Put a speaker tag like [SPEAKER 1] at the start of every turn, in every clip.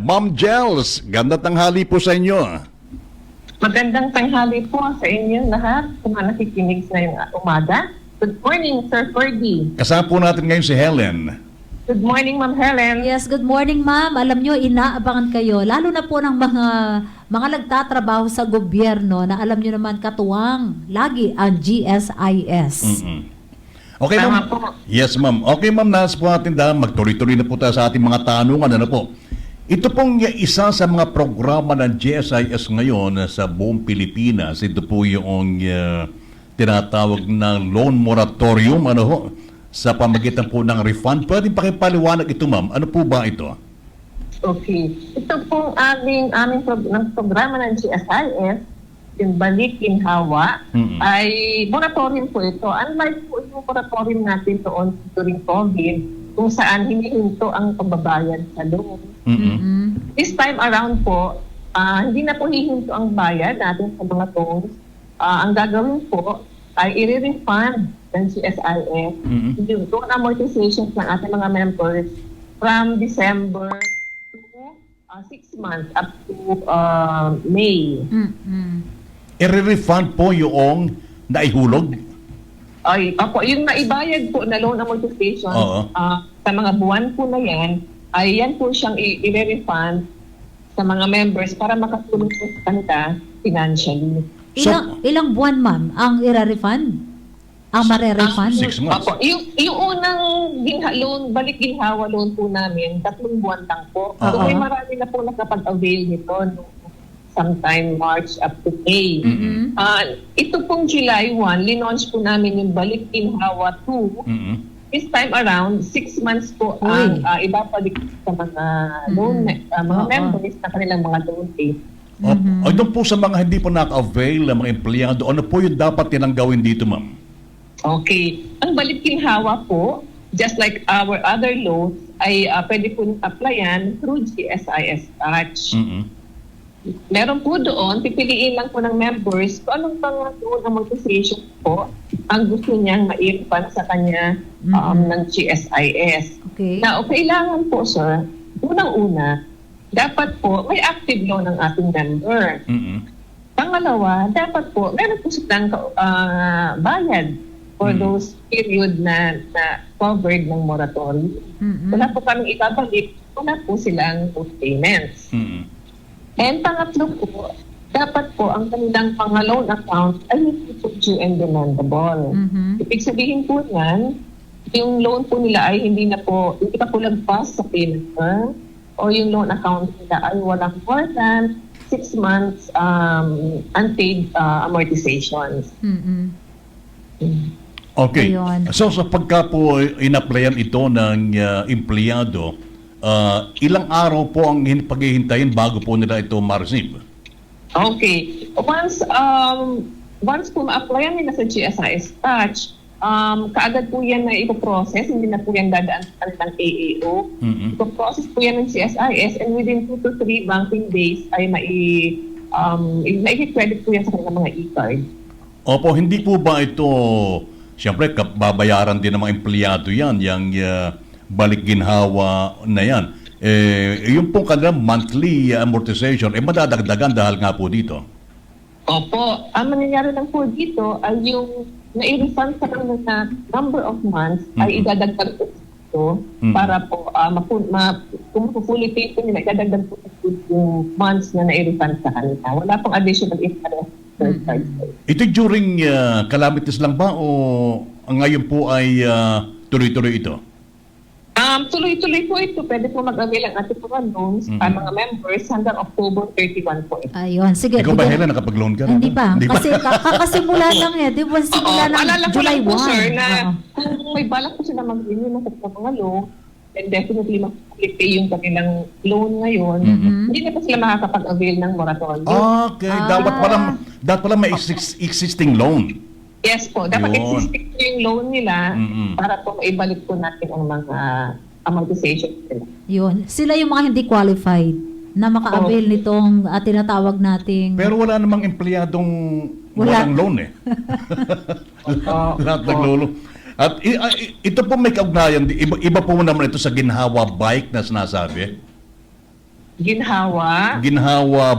[SPEAKER 1] Ma'am Jels, ganda tanghali po sa inyo.
[SPEAKER 2] Magandang tanghali po sa inyong lahat, sa mga nakikinig sa ngayong umaga. Good morning, Sir Ferdy.
[SPEAKER 1] Kasama po natin ngayon si Helen.
[SPEAKER 2] Good morning, Ma'am Helen.
[SPEAKER 3] Yes, good morning ma'am. Alam nyo, inaabangan kayo, lalo na po ng mga nagtatrabaho sa gobyerno na alam nyo naman katuwang lagi ang GSIS.
[SPEAKER 1] Okay,
[SPEAKER 2] Tama
[SPEAKER 1] ma'am.
[SPEAKER 2] po.
[SPEAKER 1] Yes, ma'am. Okay, ma'am, nasa po natin dahil magtuloy-tuloy na po tayo sa ating mga tanungan. Ano po? Ito pong isa sa mga programa ng GSIS ngayon sa buong Pilipinas. Ito po yung tinatawag na loan moratorium sa pamagitan po ng refund. Pwede pakipaliwanag ito, ma'am. Ano po ba ito?
[SPEAKER 2] Okay. Ito pong aming programa ng GSIS, yung Balik Ginhawa, ay moratorium po ito. Unlike po yung moratorium natin doon during COVID, kung saan hinihinto ang pagbabayad sa loan. This time around po, hindi na po hihinto ang bayad natin sa mga loans. Ang gagawin po ay i-refund ng GSIS yung loan amortizations ng ating mga members from December to 6 months up to May.
[SPEAKER 1] I-refund po yung naihulog?
[SPEAKER 2] Ay, opo, yung naibayad po na loan amortization sa mga buwan po na yan, ay yan po siyang i-refund sa mga members para makatulong po sa kanila financially.
[SPEAKER 3] Ilang buwan ma'am ang ira-refund? Ang mare-refund?
[SPEAKER 1] 6 months.
[SPEAKER 2] Opo, yung unang loan, balik ginhawa loan po namin, 3 buwan lang po. So may marami na po nakapag-avail nito sometime March up to May. Ito pong July 1, linaunch po namin yung balik ginhawa 2. This time around, 6 months po ang ibabalik sa mga loan, mga members na kanilang mga loan pay.
[SPEAKER 1] Ay, doon po sa mga hindi po naka-avail, mga empleyado, ano po yung dapat nilang gawin dito, ma'am?
[SPEAKER 2] Okay. Ang balik ginhawa po, just like our other loans, ay pwede po applyan through GSIS Touch. Meron po doon, pipiliin lang po ng members kung anong pang loan amortization po ang gusto niyang ma-refund sa kanya ng GSIS.
[SPEAKER 3] Okay.
[SPEAKER 2] Now, kailangan po, sir, unang-una, dapat po may active loan ng ating member. Pangalawa, dapat po meron po silang bayad for those period na covered ng moratorium. Wala po kaming ibabalik, wala po silang payments. And pangatlo po, dapat po ang kanilang mga loan account ay hindi po due and demandable. Ibig sabihin po yan, yung loan po nila ay hindi pa po lagpas sa payment term, o yung loan account nila ay walang more than 6 months unpaid amortizations.
[SPEAKER 1] Okay.
[SPEAKER 3] Ayun.
[SPEAKER 1] So sa pagka po in-applyan ito ng empleyado, ilang araw po ang paghihintayin bago po nila ito ma-receive?
[SPEAKER 2] Okay. Once po ma-applyan nila sa GSIS Touch, kaagad po yan na ipoprocess, hindi na po yan dadaan sa kanilang AAO. Ipoprocess po yan ng GSIS and within 2 to 3 banking days ay mai-credit po yan sa kanilang mga e-card.
[SPEAKER 1] Opo, hindi po ba ito, siyempre babayaran din ng mga empleyado yan, yung balik ginhawa na yan. Yung pong kanilang monthly amortization, madadagdagan dahil nga po dito.
[SPEAKER 2] Opo. Ang mangyayari lang po dito ay yung na-refund sa kanila number of months ay idadagdag po ito para po kung fully paid po nila, idadagdag po yung months na na-refund sa kanila. Wala pong additional interest.
[SPEAKER 1] Ito during calamities lang ba o ngayon po ay tuloy-tuloy ito?
[SPEAKER 2] Tuloy-tuloy po ito. Pwede po mag-avail ang ating mga loans ang mga members hanggang October 31 po ito.
[SPEAKER 3] Ayun, sige.
[SPEAKER 1] Ikaw ba, Helen, nakapag-loan ka?
[SPEAKER 3] Hindi pa. Kasi kakasimula lang di ba? Simula ng
[SPEAKER 2] Paalala ko
[SPEAKER 3] July
[SPEAKER 2] lang po,
[SPEAKER 3] 1.
[SPEAKER 2] sir, na kung may balak po sila mag-renew ng mga loan, then definitely mag-pay yung kanilang loan ngayon, hindi na po sila makakapag-avail ng moratorium.
[SPEAKER 1] Okay, dapat pala may existing loan.
[SPEAKER 2] Yes po, dapat
[SPEAKER 1] Yun.
[SPEAKER 2] existing po yung loan nila para po maibalik po natin ang mga amortization nila.
[SPEAKER 3] Yun. Sila yung mga hindi qualified na maka-avail nitong tinatawag nating...
[SPEAKER 1] Pero wala namang empleyadong walang loan eh. Lahat naglolo. At ito po may kaugnayan, iba po naman ito sa ginhawa bike na sinasabi.
[SPEAKER 2] Ginhawa.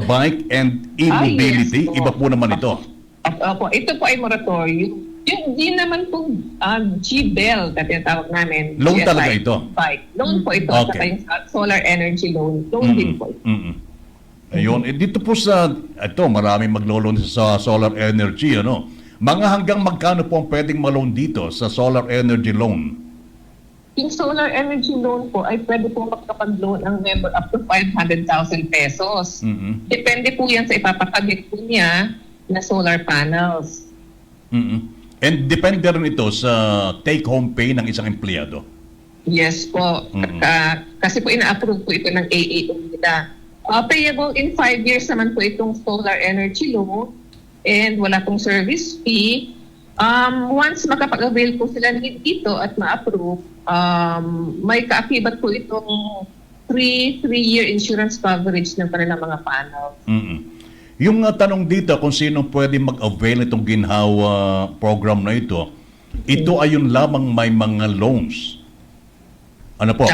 [SPEAKER 1] Bike and e-mobility.
[SPEAKER 2] Yes po.
[SPEAKER 1] Iba po naman ito.
[SPEAKER 2] Opo, ito po ay moratorium. Yung di naman po GBEL na tinatawag namin.
[SPEAKER 1] Loan
[SPEAKER 2] GSI
[SPEAKER 1] talaga ito?
[SPEAKER 2] Bike. Loan po ito.
[SPEAKER 1] Okay.
[SPEAKER 2] Saka yung solar energy loan. Loan din po ito.
[SPEAKER 1] Ayun, dito po sa ito, maraming maglo-loan sa solar energy, ano? Mga hanggang magkano po ang pwedeng ma-loan dito sa solar energy loan?
[SPEAKER 2] Yung solar energy loan po ay pwede po makapag-loan ang member up to 500,000 pesos. Depende po yan sa ipapakabit po niya na solar panels.
[SPEAKER 1] And depende rin ito sa take-home pay ng isang empleyado.
[SPEAKER 2] Yes po. Kasi po ina-approve po ito ng AAO nila. Payable in 5 years naman po itong solar energy loan and wala pong service fee. Once makapag-avail po sila dito at ma-approve, may kaakibat po itong 3-year insurance coverage ng kanilang mga panels.
[SPEAKER 1] Yung tanong dito kung sino pwede mag-avail itong ginhawa program na ito ay yun lamang may mga loans. Ano po?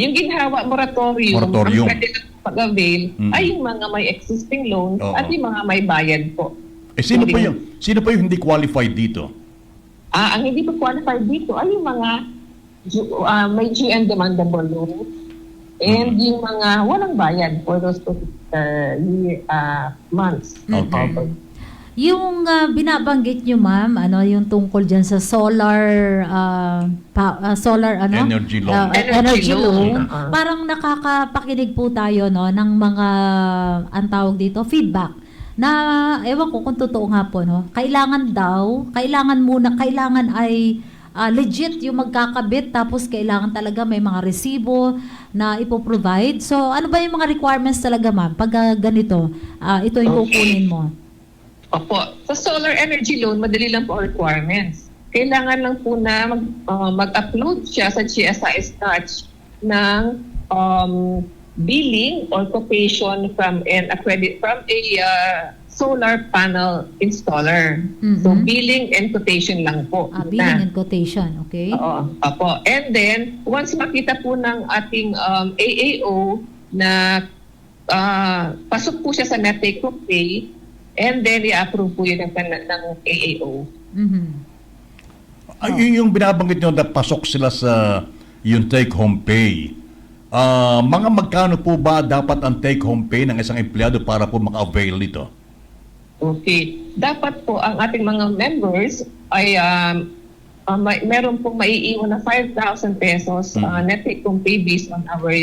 [SPEAKER 2] Yung ginhawa moratorium. Ang pwede lang pag-avail ay yung mga may existing loans at yung mga may bayad po.
[SPEAKER 1] Sino pa yung hindi qualified dito?
[SPEAKER 2] Ang hindi po qualified dito ay yung mga may due and demandable loans and yung mga walang bayad for those months.
[SPEAKER 3] Yung binabanggit nyo, ma'am, yung tungkol dyan sa solar
[SPEAKER 1] energy loan.
[SPEAKER 2] Energy loan.
[SPEAKER 3] Parang nakakapakinig po tayo ng mga ang tawag dito feedback na ewan ko kung totoo nga po, kailangan ay legit yung magkakabit, tapos kailangan talaga may mga resibo na ipoprovide. So ano ba yung mga requirements talaga, ma'am, pag ganito ito yung kukunin mo?
[SPEAKER 2] Opo. Sa solar energy loan, madali lang po ang requirements. Kailangan lang po na mag-upload siya sa GSIS Touch ng billing or quotation from a solar panel installer. So billing and quotation lang po.
[SPEAKER 3] Billing and quotation, okay?
[SPEAKER 2] Oo. Opo. And then, once makita po ng ating AAO na pasok po siya sa net take-home pay, and then i-approve po yun ng AAO.
[SPEAKER 1] Yung binabanggit nyo na pasok sila sa yung take-home pay, mga magkano po ba dapat ang take-home pay ng isang empleyado para po maka-avail nito?
[SPEAKER 2] Okay. Dapat po ang ating mga members ay meron pong maiiwan na 5,000 pesos net take-home pay based on our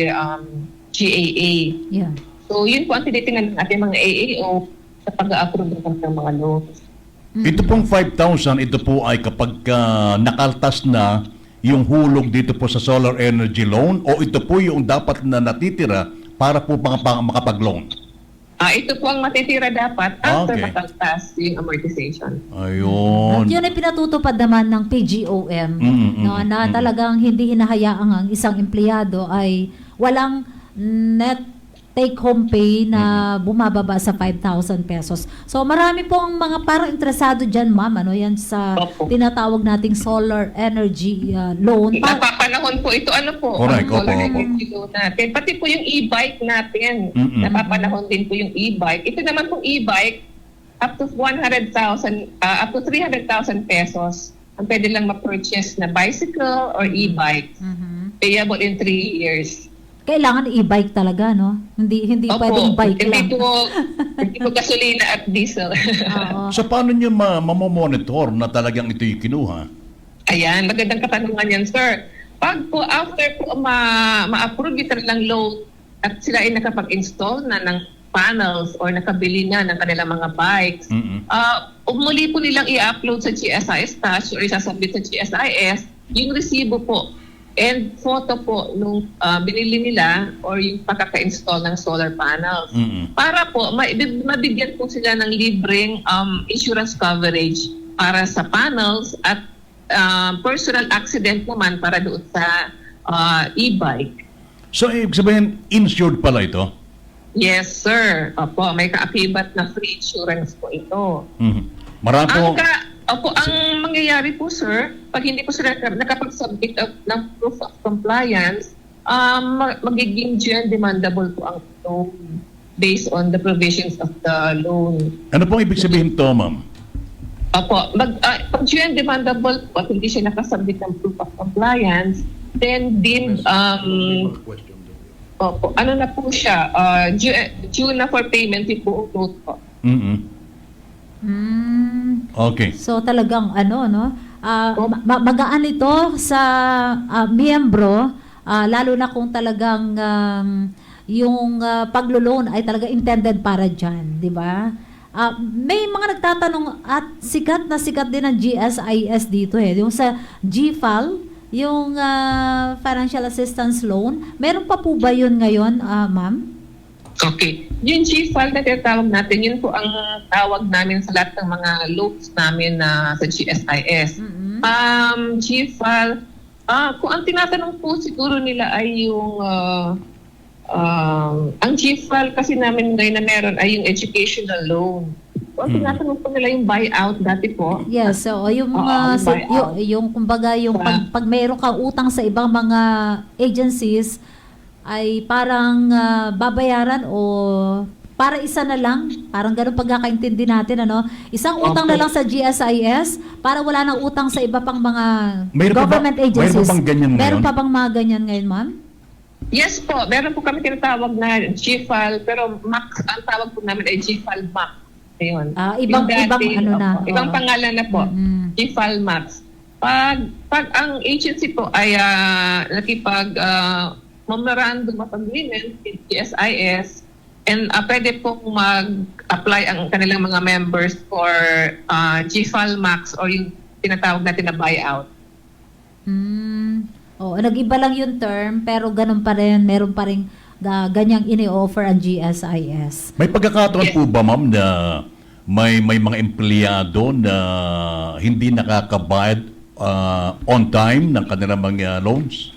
[SPEAKER 2] GAA.
[SPEAKER 3] Yeah.
[SPEAKER 2] So yun po ang tinitingnan ng ating mga AAO sa pag-a-approve ng mga loans.
[SPEAKER 1] Ito pong 5,000, ito po ay kapag nakaltas na yung hulog dito po sa solar energy loan, o ito po yung dapat na natitira para po makapag-loan?
[SPEAKER 2] Ito po ang matitira dapat after
[SPEAKER 1] Okay.
[SPEAKER 2] makaltas yung amortization.
[SPEAKER 1] Ayun.
[SPEAKER 3] At yun ay pinatutupad naman ng PGOM na talagang hindi hinahayaang ang isang empleyado ay walang net take-home pay na bumababa sa 5,000 pesos. So marami pong mga parang interesado dyan, ma'am, yan sa
[SPEAKER 2] Opo.
[SPEAKER 3] tinatawag nating solar energy loan.
[SPEAKER 2] Napapanahon po ito,
[SPEAKER 1] Correct,
[SPEAKER 2] ang solar
[SPEAKER 1] opo.
[SPEAKER 2] energy loan natin. Pati po yung e-bike natin, napapanahon din po yung e-bike. Ito naman pong e-bike, up to 100,000, up to 300,000 pesos ang pwede lang ma-purchase na bicycle or e-bike. Payable in 3 years.
[SPEAKER 3] Kailangan e-bike talaga, no? Hindi
[SPEAKER 2] Opo,
[SPEAKER 3] pwedeng bike lang.
[SPEAKER 2] Hindi po gasolina at diesel.
[SPEAKER 3] Oo.
[SPEAKER 1] So paano nyo mamomonitor na talagang ito yung kinuha?
[SPEAKER 2] Ayan, magandang katanungan yan, sir. Pag po, after po ma-approve yung talagang loan at sila ay nakapag-install na ng panels or nakabili na ng kanilang mga bikes, muli po nilang i-upload sa GSIS Touch or isasabit sa GSIS yung resibo po and photo po nung binili nila or yung pagkaka-install ng solar panels. Para po mabigyan po sila ng libreng insurance coverage para sa panels at personal accident naman para doon sa e-bike.
[SPEAKER 1] So ibig sabihin, insured pala ito?
[SPEAKER 2] Yes, sir. Opo, may kaakibat na free insurance po ito.
[SPEAKER 1] Marami po.
[SPEAKER 2] Ang mangyayari po, sir, pag hindi po sila nakapag-submit ng proof of compliance, magiging due and demandable po ang loan based on the provisions of the loan.
[SPEAKER 1] Ano pong ibig sabihin to, ma'am?
[SPEAKER 2] Opo, pag due and demandable po at hindi siya nakasabit ng proof of compliance, then deemed, opo, ano na po siya, due na for payment yung buong loan po.
[SPEAKER 1] Okay.
[SPEAKER 3] So talagang ano no, magaan ito sa miyembro, lalo na kung talagang yung paglo-loan ay talaga intended para diyan, di ba? May mga nagtatanong at sikat din ang GSIS dito yung sa GFAL, yung financial assistance loan. Meron pa po ba yun ngayon, ma'am?
[SPEAKER 2] Okay. Yung GFAL na tinatawag natin, yun po ang tawag namin sa lahat ng mga loans namin sa GSIS. GFAL, kung ang tinatanong po siguro nila ay yung ang GFAL kasi namin ngayon na meron ay yung educational loan. Kung ang tinatanong po nila yung buyout dati po.
[SPEAKER 3] Yes, so yung mga yung kumbaga yung pag mayroon kang utang sa ibang mga agencies ay parang babayaran o para isa na lang, parang ganun pagkakaintindi natin, ano? Isang utang na lang sa GSIS para wala nang utang sa iba pang mga government agencies.
[SPEAKER 1] Mayroon pa bang ganyan ngayon?
[SPEAKER 3] Meron pa bang mga ganyan ngayon, ma'am?
[SPEAKER 2] Yes po, meron po kami tinatawag na GFAL, pero Max, ang tawag po namin ay GFAL Max. Ayun.
[SPEAKER 3] Ibang ano na.
[SPEAKER 2] Ibang pangalan na po, GFAL Max. Pag ang agency po ay nakipag memorandum of agreement with GSIS, and pwede po mag-apply ang kanilang mga members for GFAL Max or yung tinatawag natin na buyout.
[SPEAKER 3] Nag-iba lang yung term pero ganun pa rin, meron pa rin ganyang ini-offer ang GSIS.
[SPEAKER 1] May pagkakataon po ba, ma'am, na may mga empleyado na hindi nakakabayad on time ng kanilang mga loans?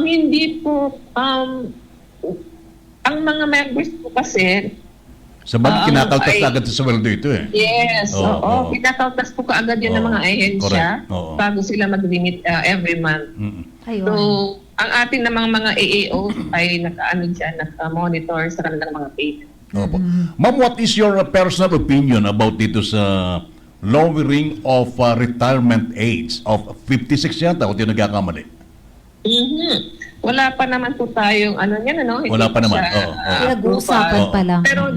[SPEAKER 2] Hindi po. Ang mga members po kasi
[SPEAKER 1] Sabagay, kinakaltas agad sa sweldo ito eh.
[SPEAKER 2] Yes, oo. Kinakaltas po kaagad yun ng mga ahensya bago sila mag-limit every month.
[SPEAKER 3] Ayun.
[SPEAKER 2] So, ang atin namang mga AAO ay naka-monitor sa kanilang mga payment.
[SPEAKER 1] Opo. Ma'am, what is your personal opinion about dito sa lowering of retirement age of 56 yata o di nagkakamali?
[SPEAKER 2] Wala pa naman po tayong Hindi
[SPEAKER 1] Wala pa naman.
[SPEAKER 3] Pinag-uusapan pa lang.
[SPEAKER 2] Pero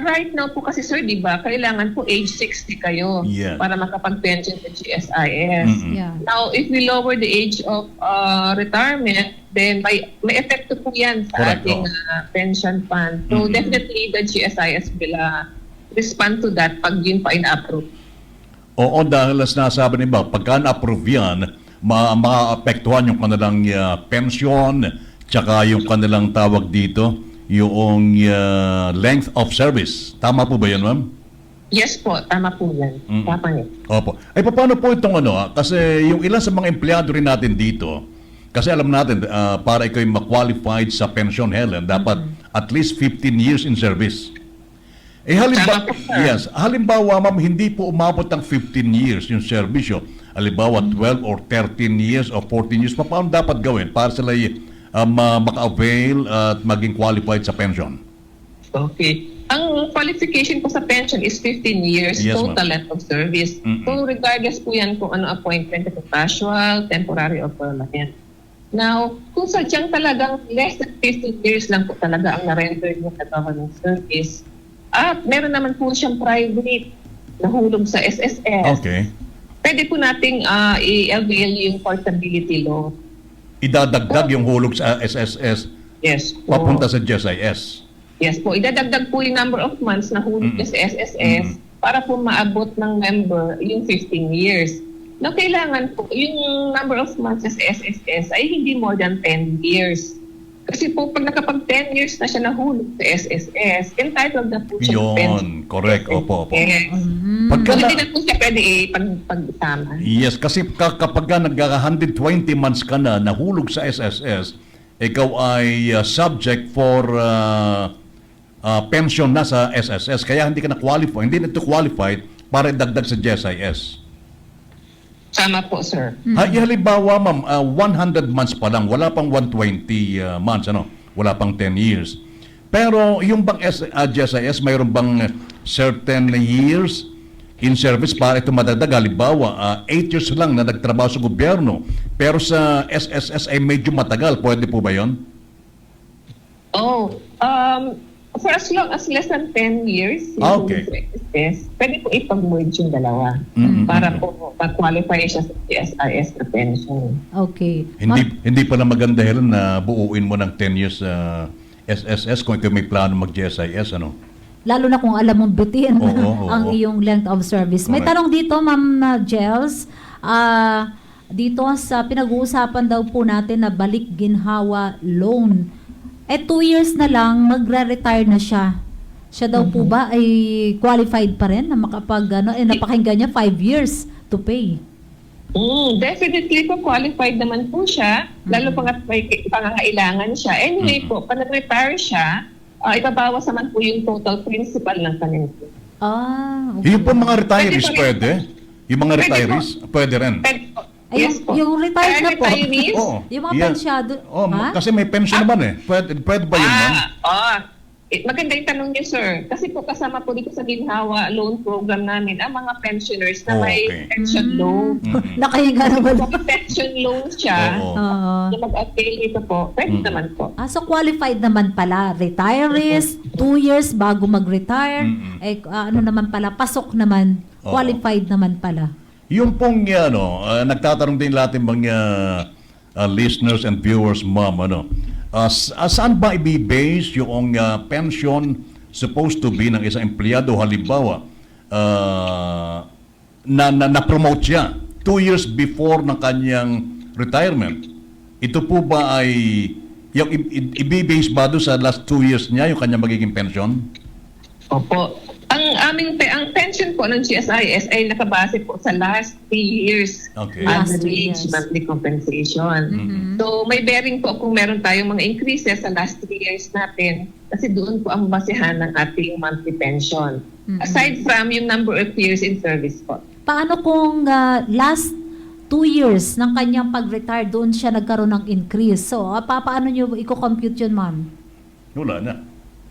[SPEAKER 2] right now po kasi sir, di ba, kailangan po age 60 kayo para makapag-pension sa GSIS.
[SPEAKER 3] Yeah.
[SPEAKER 2] Now, if we lower the age of retirement, then may epekto po yan sa ating pension fund. So definitely the GSIS will respond to that pag yun pa in-approve.
[SPEAKER 1] Oo, dahil as nasabi niba, pagka na-approve yan, maapektuhan yung kanilang pension, tsaka yung kanilang tawag dito, yung length of service. Tama po ba yan, ma'am?
[SPEAKER 2] Yes po, tama po yan. Tama yan.
[SPEAKER 1] Opo. Ay, paano po itong kasi yung ilan sa mga empleyado rin natin dito, kasi alam natin, para ikaw ma-qualified sa pension, Helen, dapat at least 15 years in service. Halimbawa, ma'am, hindi po umabot ng 15 years yung servisyo. Halimbawa, 12 or 13 years or 14 years, paano dapat gawin para sila maka-avail at maging qualified sa pension?
[SPEAKER 2] Okay. Ang qualification po sa pension is 15 years total length of service. So regardless po yan kung ano appointment, casual, temporary, or permanent. Now, kung sadyang talagang less than 15 years lang po talaga ang na-render niya sa government service, at meron naman po siyang private na hulog sa SSS.
[SPEAKER 1] Okay.
[SPEAKER 2] Pwede po nating i-avail yung portability loan.
[SPEAKER 1] Idadagdag yung hulog sa SSS papunta sa GSIS.
[SPEAKER 2] Yes po. Idadagdag po yung number of months na hulog sa SSS para po maabot ng member yung 15 years. Now, kailangan po yung number of months sa SSS ay hindi more than 10 years. Kasi po, pag nakapag 10 years na siya nahulog sa SSS, entitled na po siya.
[SPEAKER 1] Yun, correct. Opo.
[SPEAKER 2] Pagka hindi na po siya pwede pag-isama.
[SPEAKER 1] Yes, kasi kapag nag-120 months ka na nahulog sa SSS, ikaw ay subject for pension na sa SSS. Kaya hindi ka na-qualify, hindi na ito qualified para idagdag sa GSIS.
[SPEAKER 2] Tama po, sir.
[SPEAKER 1] Halimbawa, ma'am, 100 months pa lang, wala pang 120 months, wala pang 10 years. Pero yung bang GSIS, mayroon bang certain years in service para ito madagdag? Halimbawa, 8 years lang na nagtrabaho sa gobyerno, pero sa SSS ay medyo matagal. Pwede po ba yun?
[SPEAKER 2] For as long as less than 10 years,
[SPEAKER 1] Okay.
[SPEAKER 2] pwede po ipag-merge yung dalawa para po mag-qualify siya sa GSIS na pension.
[SPEAKER 3] Okay.
[SPEAKER 1] Hindi pala maganda, Helen, na buuin mo ng 10 years SSS kung ikaw may plano mag-GSIS, ano?
[SPEAKER 3] Lalo na kung alam mong bitin
[SPEAKER 1] Oo,
[SPEAKER 3] ang iyong length of service. May
[SPEAKER 1] Correct.
[SPEAKER 3] tanong dito, Ma'am Jels. Dito sa pinag-uusapan daw po natin na balik ginhawa loan. 2 years na lang, magre-retire na siya. Siya daw po ba ay qualified pa rin na napakinggan niya 5 years to pay?
[SPEAKER 2] Definitely po qualified naman po siya, lalo pa nga may pangangailangan siya. Anyway po, pag nag-retire siya, ibabawas naman po yung total principal ng kanyang.
[SPEAKER 3] Okay.
[SPEAKER 1] Yung po mga retirees
[SPEAKER 2] Pwede pa rin.
[SPEAKER 1] pwede? Yung mga
[SPEAKER 2] Pwede
[SPEAKER 1] retirees, pwede rin.
[SPEAKER 2] Yes po.
[SPEAKER 3] Yung retired na po.
[SPEAKER 2] Retirees?
[SPEAKER 1] Oo.
[SPEAKER 3] Yung mga
[SPEAKER 1] Yan.
[SPEAKER 3] pensyado.
[SPEAKER 1] Oh,
[SPEAKER 3] Ha?
[SPEAKER 1] kasi may pension naman eh. Pwede ba yun, ma'am?
[SPEAKER 2] Maganda yung tanong niyo, sir. Kasi po kasama po dito sa Ginhawa Loan Program namin ang mga pensioners na may
[SPEAKER 1] Okay.
[SPEAKER 2] pension loan.
[SPEAKER 3] Nakahiga naman.
[SPEAKER 2] Kung may pension loan siya,
[SPEAKER 1] Oo.
[SPEAKER 3] Oo.
[SPEAKER 2] na mag-avail dito po, pwede naman po.
[SPEAKER 3] So qualified naman pala. Retirees, 2 years bago mag-retire. Ano naman pala, pasok naman.
[SPEAKER 1] Oo.
[SPEAKER 3] Qualified naman pala.
[SPEAKER 1] Yung pong, nagtatanong din lahat ng mga listeners and viewers, ma'am, saan ba i-base yung pension supposed to be ng isang empleyado? Halimbawa, na-promote siya 2 years before ng kanyang retirement. Ito po ba ay, yung i-base ba doon sa last 2 years niya yung kanyang magiging pension?
[SPEAKER 2] Opo. Ang pension po ng GSIS ay nakabase po sa last 3 years
[SPEAKER 1] Okay.
[SPEAKER 3] Last 3
[SPEAKER 2] average
[SPEAKER 3] years.
[SPEAKER 2] monthly compensation. So may bearing po kung meron tayong mga increases sa last 3 years natin kasi doon po ang basehan ng ating monthly pension. Aside from yung number of years in service po.
[SPEAKER 3] Paano kung last 2 years ng kanyang pag-retire, doon siya nagkaroon ng increase? So, paano nyo i-compute yun, ma'am?
[SPEAKER 1] Wala na.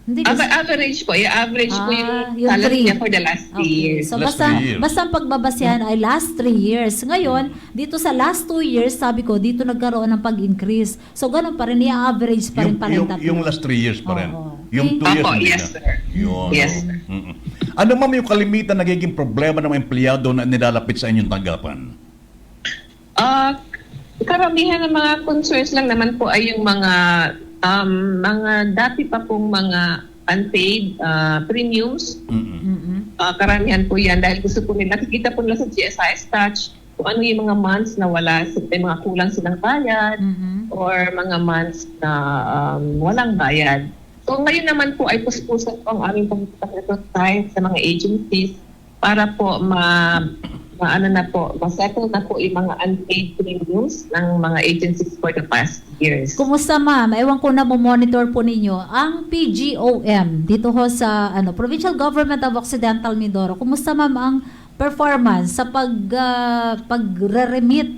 [SPEAKER 3] Hindi kasi...
[SPEAKER 2] Average po. I-average po yung
[SPEAKER 3] yung
[SPEAKER 2] salary
[SPEAKER 3] three.
[SPEAKER 2] niya for the last 3 years.
[SPEAKER 3] So
[SPEAKER 1] Last
[SPEAKER 3] basta
[SPEAKER 1] 3 years.
[SPEAKER 3] basta ang pagbabasyahan ay last 3 years. Ngayon, dito sa last 2 years, sabi ko, dito nagkaroon ng pag-increase. So ganun pa rin, i-average pa rin tatlo.
[SPEAKER 1] Yung last 3 years pa rin.
[SPEAKER 3] Oo.
[SPEAKER 1] Yung 2 years
[SPEAKER 2] Opo,
[SPEAKER 1] hindi
[SPEAKER 2] yes,
[SPEAKER 1] na.
[SPEAKER 2] sir.
[SPEAKER 1] Yun.
[SPEAKER 2] Yes,
[SPEAKER 1] oo.
[SPEAKER 2] sir.
[SPEAKER 1] Ano ma'am yung kalimitan nagiging problema ng mga empleyado na nilalapit sa inyong tanggapan?
[SPEAKER 2] Karamihan ng mga concerns lang naman po ay yung mga dati pa pong mga unpaid premiums. Karamihan po yan dahil gusto po nila, nakikita po nila sa GSIS Touch kung ano yung mga months na wala, may mga kulang silang bayad or mga months na walang bayad. So ngayon naman po ay puspusan po ang aming pag-exercise sa mga agencies para po ma-settle na po yung mga unpaid premiums ng mga agencies for the past years.
[SPEAKER 3] Kumusta ma'am? Ewan ko na monitor po ninyo ang PGOM dito ho sa Provincial Government of Occidental Mindoro. Kumusta ma'am ang performance sa pagre-remit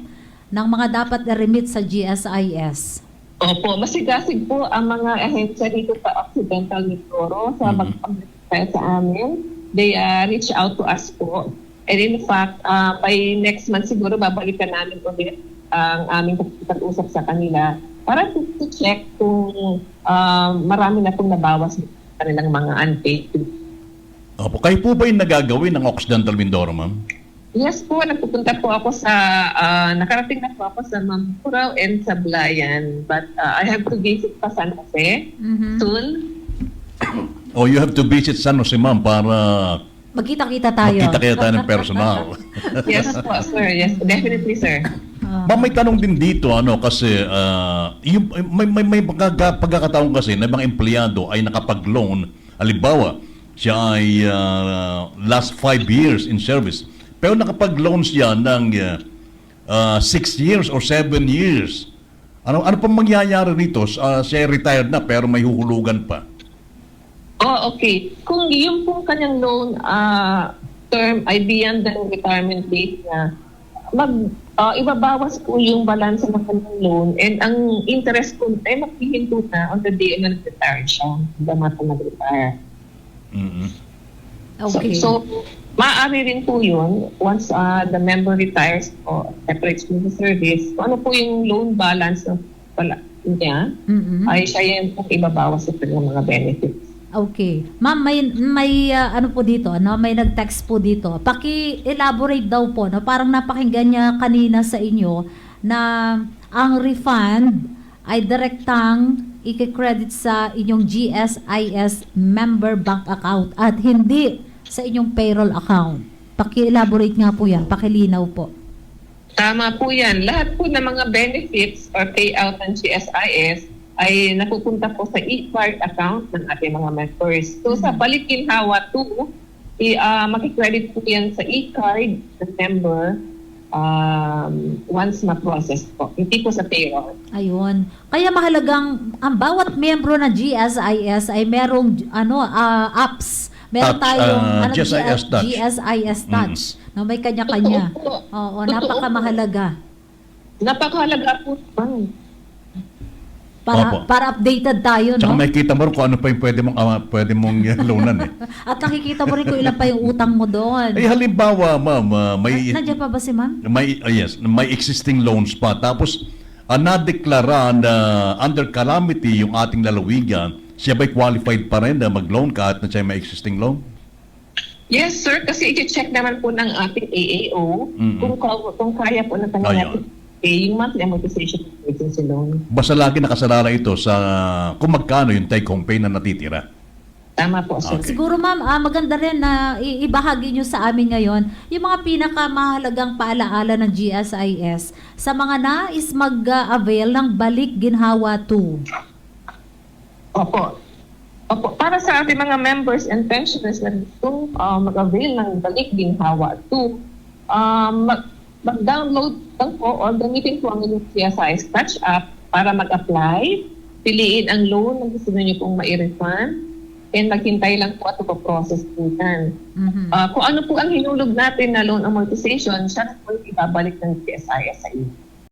[SPEAKER 3] ng mga dapat na-remit sa GSIS?
[SPEAKER 2] Opo, masigasig po ang mga ahensya dito sa Occidental Mindoro sa pag-pagpapaya sa amin. They reach out to us po. And in fact, by next month siguro babalikan namin ulit ang aming pag-usap sa kanila para to check kung marami na pong nabawas ng kanilang mga unpaid.
[SPEAKER 1] Opo, kayo po ba yung nagagawin ng Occidental Mindoro, ma'am?
[SPEAKER 2] Yes po, nagpupunta po ako sa, nakarating na po ako sa Mamburao and sa Blayan. But I have to visit pa San Jose soon.
[SPEAKER 1] Oh, you have to visit San Jose, ma'am, para
[SPEAKER 3] Magkita-kita tayo.
[SPEAKER 1] magkita tayo ng personal.
[SPEAKER 2] Yes po, sir. Yes, definitely, sir.
[SPEAKER 1] Ma'am, may tanong din dito, kasi may pagkakataon kasi na mga empleyado ay nakapag-loan. Halimbawa, siya ay last 5 years in service. Pero nakapag-loan siya ng 6 years or 7 years. Ano pang mangyayari rito? Siya retired na pero may huhulugan pa.
[SPEAKER 2] Oh, okay. Kung yung pong kanyang loan term ay beyond the retirement date na, ibabawas po yung balance ng kanyang loan and ang interest po ay maghihinto na on the day na nag-retire siya. Damat na nag-retire.
[SPEAKER 1] Mm-mm.
[SPEAKER 3] Okay.
[SPEAKER 2] So, maaari rin po yun once the member retires o separates from the service. Kung ano po yung loan balance ng pala niya, ay siya yung ibabawas sa kanyang mga benefits.
[SPEAKER 3] Okay. Ma'am, may ano po dito, no? May nag-text po dito. Paki-elaborate daw po, no? Parang napakinggan niya kanina sa inyo na ang refund ay direktang i-credit sa inyong GSIS member bank account at hindi sa inyong payroll account. Paki-elaborate nga po yan, pakilinaw po.
[SPEAKER 2] Tama po yan. Lahat po ng mga benefits or payout ng GSIS ay napupunta po sa e-card account ng ating mga members. So sa Balik-Ginhawa 2, makikredit po yan sa e-card ng member once ma-process po. Hindi po sa payroll.
[SPEAKER 3] Ayun. Kaya mahalagang ang bawat miyembro ng GSIS ay merong apps. Meron
[SPEAKER 1] Touch,
[SPEAKER 3] tayong
[SPEAKER 1] GSIS Touch.
[SPEAKER 3] GSIS Touch. Na may kanya-kanya. Oo, napakamahalaga.
[SPEAKER 2] Napakahalaga po naman.
[SPEAKER 1] Opo.
[SPEAKER 3] Para updated tayo,
[SPEAKER 1] Tsaka
[SPEAKER 3] no?
[SPEAKER 1] makikita mo rin kung ano pa yung pwede mong loanan eh.
[SPEAKER 3] At nakikita mo rin kung ilan pa yung utang mo doon.
[SPEAKER 1] Eh halimbawa, ma'am,
[SPEAKER 3] Nandiyan pa ba si ma'am?
[SPEAKER 1] yes, may existing loans pa. Tapos, nadeklara na under calamity yung ating lalawigan, siya ba'y qualified pa rin na mag-loan kahit na siya may existing loan?
[SPEAKER 2] Yes, sir. Kasi i-check naman po ng ating AAO kung kaya po na
[SPEAKER 1] Ayun.
[SPEAKER 2] yung monthly amortization of emergency loan.
[SPEAKER 1] Basta lagi nakasalara ito sa kung magkano yung take-home pay na natitira.
[SPEAKER 2] Tama po, sir.
[SPEAKER 1] Okay.
[SPEAKER 3] Siguro ma'am, maganda rin na ibahagi nyo sa amin ngayon yung mga pinakamahalagang paalaala ng GSIS sa mga nais mag-avail ng Balik-Ginhawa 2.
[SPEAKER 2] Opo. Para sa ating mga members and pensioners na gustong mag-avail ng Balik-Ginhawa 2, mag-download lang po or gamitin po ang inyong GSIS Touch app para mag-apply, piliin ang loan na gusto niyo pong ma-refund, and maghintay lang po at process po yan. Kung ano po ang hinulog natin na loan amortization, siya na po ibabalik ng GSIS sa inyo.